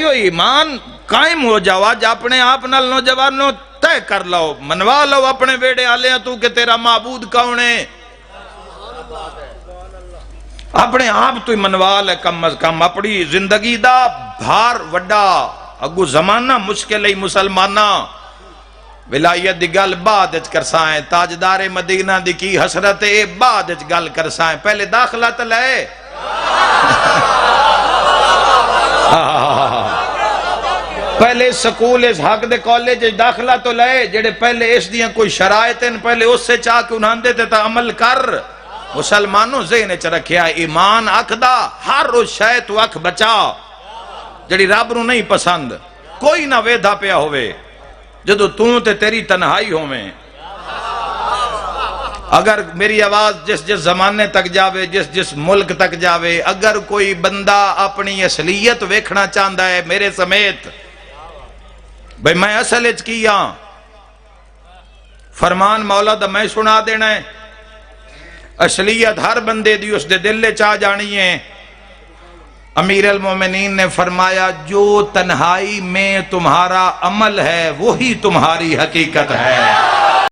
بھائیو ایمان قائم ہو جاؤ اج اپنے آپ نال نوجوانوں طے کر لو منوا لو اپنے بیڑے آلے تو کہ تیرا معبود کون ہے اپنے آپ تو ہی منوا لے کم از کم اپنی زندگی دا بھار وڈا اگو زمانہ مشکل ہی مسلمانہ ولایت دی گل بعد اچ کرسائیں تاجدار مدینہ دی کی حسرت اے بعد اچ گل کرسائیں پہلے داخلہ تو لے پہلے سکول اس حق دے کالج داخلہ تو لے جڑے پہلے اس دیاں کوئی شرائط ہیں پہلے اس سے چاہ کے انہاں دے تا عمل کر مسلمانوں ذہن چ رکھیا ایمان اکھ دا ہر روز شے تو اکھ بچا جڑی رب نو نہیں پسند کوئی نہ ویدھا پیا ہوئے جدو تے تیری تنہائی ہوئے اگر میری آواز جس جس زمانے تک جاوے جس جس ملک تک جاوے اگر کوئی بندہ اپنی اصلیت ویکھنا چاہتا ہے میرے سمیت بھئی میں اصل اچ کیا فرمان مولا دا میں سنا دینا ہے اصلیت ہر بندے دی اس دے دل لے چاہ جانی ہے امیر المومنین نے فرمایا جو تنہائی میں تمہارا عمل ہے وہی تمہاری حقیقت ہے